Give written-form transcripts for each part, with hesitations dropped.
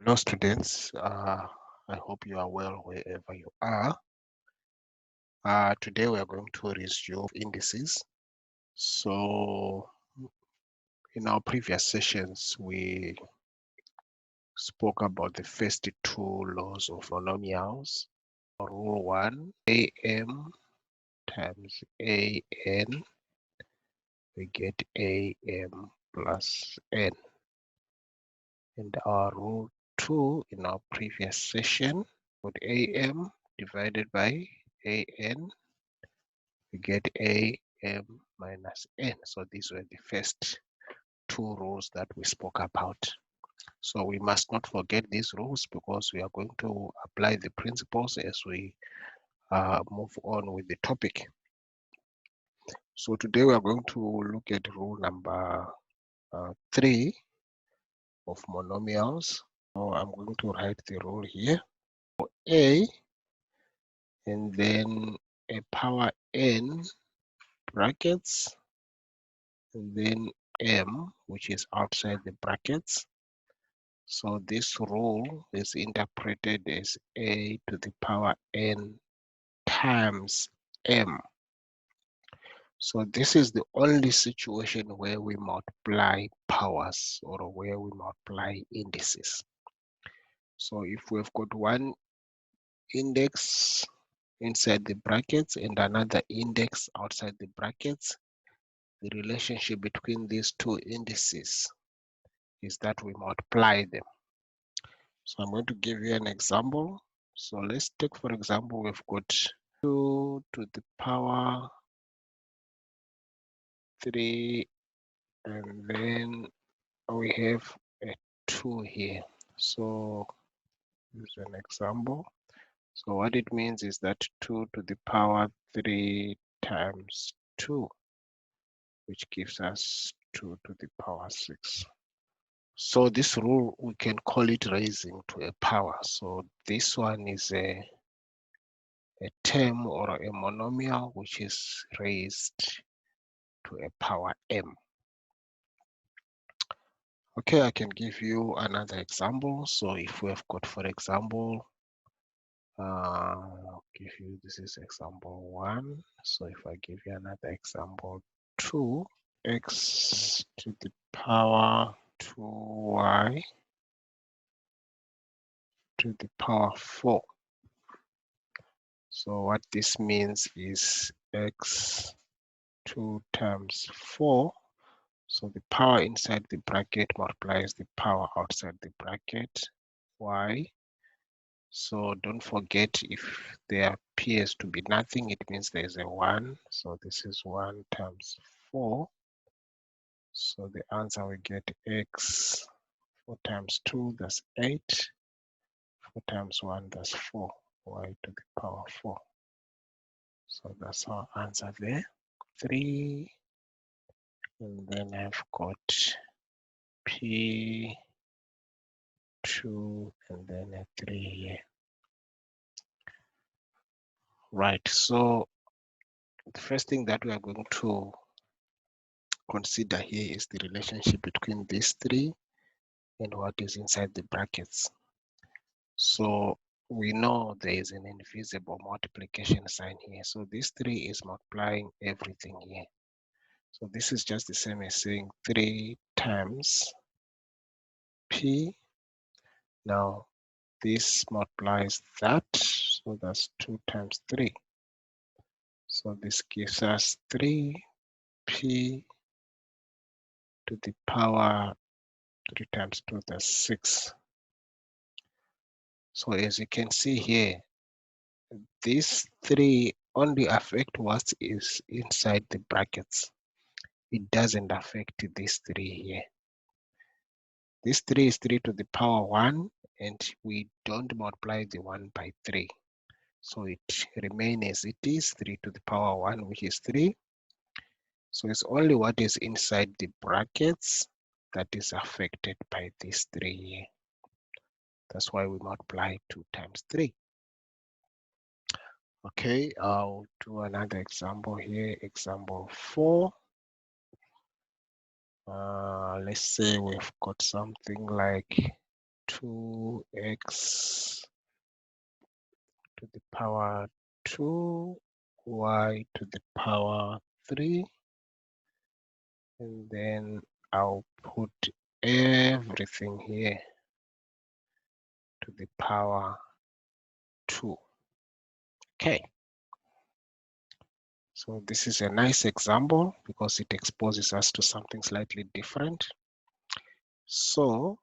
Hello students, I hope you are well wherever you are. Today we are going to resume indices. So in our previous sessions, we spoke about the first two laws of monomials. Rule 1, AM times AN, we get AM plus N. And our rule 2 in our previous session, with AM divided by AN, we get AM minus N. So these were the first two rules that we spoke about. So we must not forget these rules because we are going to apply the principles as we move on with the topic. So today we are going to look at rule number 3 of monomials. So I'm going to write the rule here. For A, and then a power N brackets, and then M, which is outside the brackets. So this rule is interpreted as A to the power N times M. So this is the only situation where we multiply powers or where we multiply indices. So if we've got one index inside the brackets and another index outside the brackets, the relationship between these two indices is that we multiply them. So I'm going to give you an example. So let's take, for example, we've got 2 to the power 3, and then we have a 2 here. So this is an example. So what it means is that 2 to the power 3 times 2, which gives us 2 to the power 6. So this rule, we can call it raising to a power. So this one is a term or a monomial which is raised to a power M. Okay, I can give you another example. So if we have got, for example, I'll give you, this is example 1. So if I give you another example 2, x to the power 2y to the power 4. So what this means is x 2 times 4. So the power inside the bracket multiplies the power outside the bracket, y. So don't forget, if there appears to be nothing, it means there's a 1. So this is 1 times 4. So the answer we get x 4 times 2, that's 8. 4 times 1, that's 4. Y to the power 4. So that's our answer there. 3. And then I've got P2 and then a 3 here. Right, so the first thing that we are going to consider here is the relationship between these 3 and what is inside the brackets. So we know there is an invisible multiplication sign here. So this 3 is multiplying everything here. So this is just the same as saying 3 times P. Now this multiplies that, so that's 2 times 3. So this gives us 3p to the power 3 times 2, that's 6. So as you can see here, these 3 only affect what is inside the brackets. It doesn't affect these 3 here. This 3 is 3 to the power 1, and we don't multiply the 1 by 3. So it remains as it is, 3 to the power 1, which is 3. So it's only what is inside the brackets that is affected by this 3 here. That's why we multiply 2 times 3. Okay, I'll do another example here, example 4. Let's say we've got something like 2x to the power 2, y to the power 3, and then I'll put everything here to the power 2. Okay. So this is a nice example because it exposes us to something slightly different. So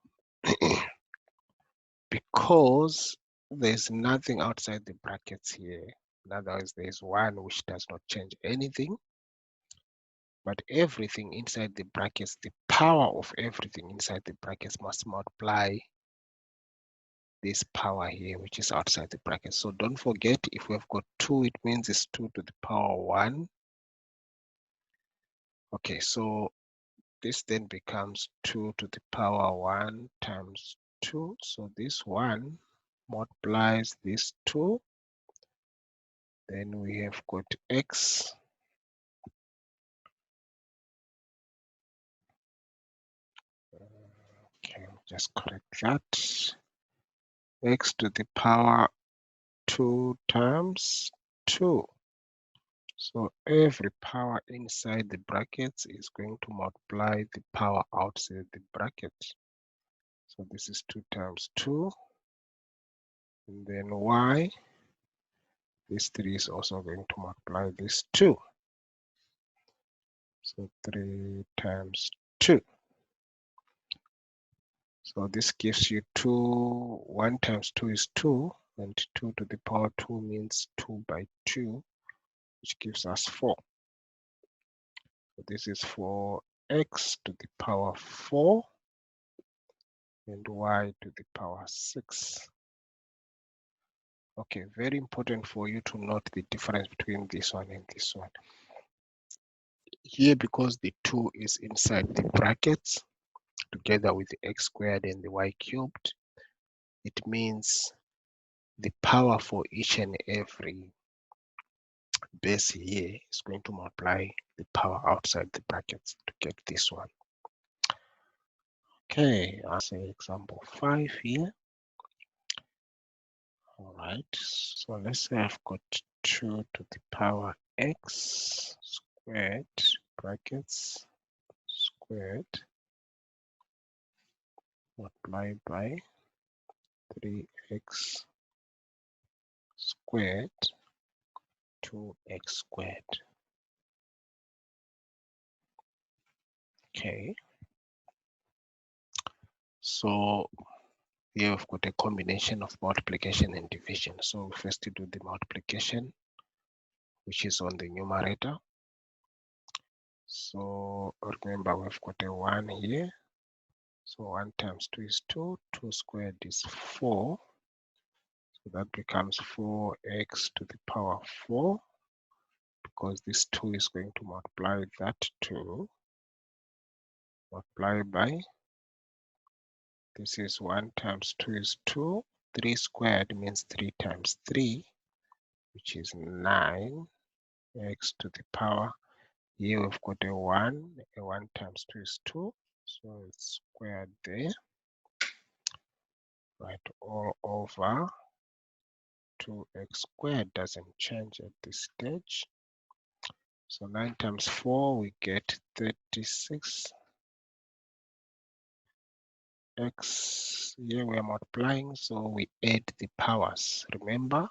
because there's nothing outside the brackets here, in other words, there's 1 which does not change anything, but everything inside the brackets, the power of everything inside the brackets must multiply this power here, which is outside the brackets. So don't forget, if we've got 2, it means it's 2 to the power 1. Okay, so this then becomes 2 to the power 1 times 2. So this 1 multiplies this 2. Then we have got x. Okay, just correct that. X to the power 2 times 2. So every power inside the brackets is going to multiply the power outside the bracket. So this is 2 times 2. And then y, this 3 is also going to multiply this 2. So 3 times 2. So this gives you 2. 1 times 2 is 2. And 2 to the power 2 means 2 by 2, which gives us 4. So this is 4x to the power 4 and y to the power 6. Okay, very important for you to note the difference between this one and this one. Here, because the 2 is inside the brackets, together with the x squared and the y cubed, it means the power for each and every base here is going to multiply the power outside the brackets to get this one. Okay, I'll say example 5 here. All right, so let's say I've got 2 to the power x squared, brackets, squared, multiplied by 3x squared, 2x squared. Okay, so here we've got a combination of multiplication and division. So first to do the multiplication, which is on the numerator. So remember, we've got a 1 here. So 1 times 2 is 2. 2 squared is 4. So that becomes 4x to the power 4, because this 2 is going to multiply that 2. Multiply by, this is 1 times 2 is 2. 3 squared means 3 times 3, which is 9. X to the power, here we've got a 1. A 1 times 2 is 2. So it's squared there. Right, all over 2x squared doesn't change at this stage. So 9 times 4, we get 36. X, here we are multiplying, so we add the powers, remember?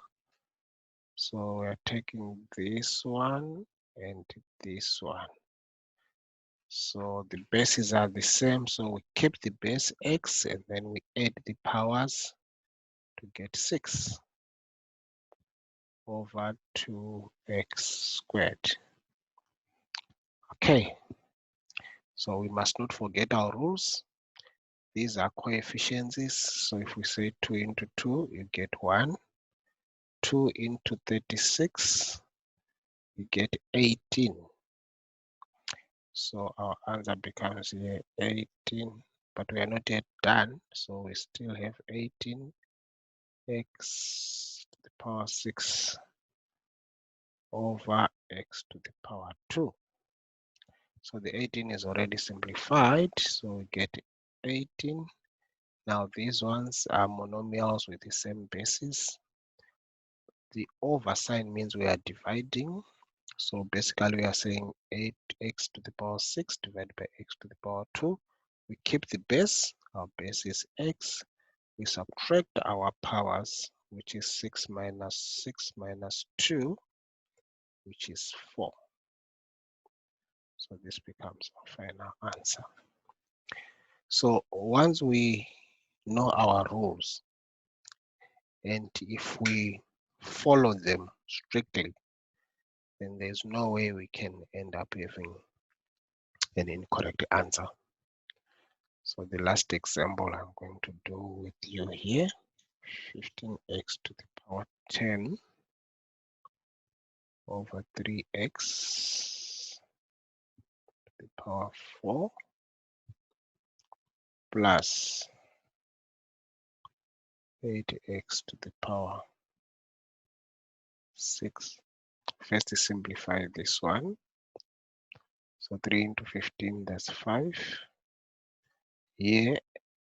So we are taking this one and this one. So the bases are the same, so we keep the base x and then we add the powers to get 6 over 2x squared. Okay, so we must not forget our rules. These are coefficients, so if we say 2 into 2, you get 1. 2 into 36, you get 18. So our answer becomes here 18, but we are not yet done, so we still have 18 x to the power 6 over x to the power 2. So the 18 is already simplified, so we get 18 Now these ones are monomials with the same basis. The over sign means we are dividing. So basically we are saying 8x to the power 6 divided by x to the power 2. We keep the base, our base is x. We subtract our powers, which is 6 minus 2, which is 4. So this becomes our final answer. So once we know our rules, and if we follow them strictly, then there's no way we can end up having an incorrect answer. So the last example I'm going to do with you here, 15x to the power 10 over 3x to the power 4 plus 8x to the power 6. First simplify this one. So 3 into 15, that's 5. Here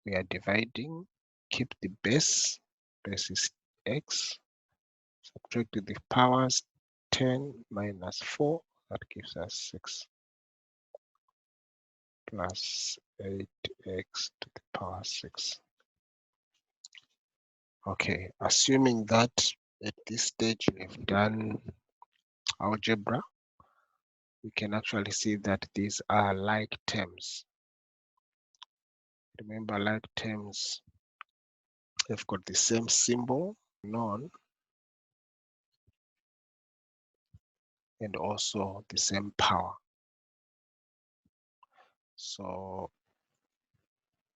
we are dividing, keep the base is x, subtract the powers, 10 minus 4, that gives us 6, plus 8x to the power 6. Okay, assuming that at this stage we have done algebra, we can actually see that these are like terms. Remember, like terms have got the same symbol, known, and also the same power. So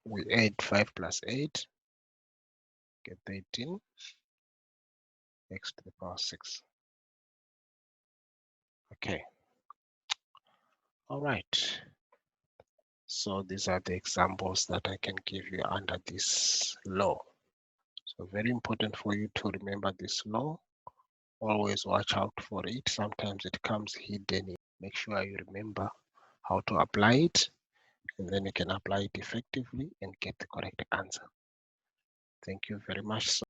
we add 5 plus 8, get 13, x to the power 6. Okay. All right. So these are the examples that I can give you under this law. So very important for you to remember this law. Always watch out for it. Sometimes it comes hidden. Make sure you remember how to apply it, and then you can apply it effectively and get the correct answer. Thank you very much.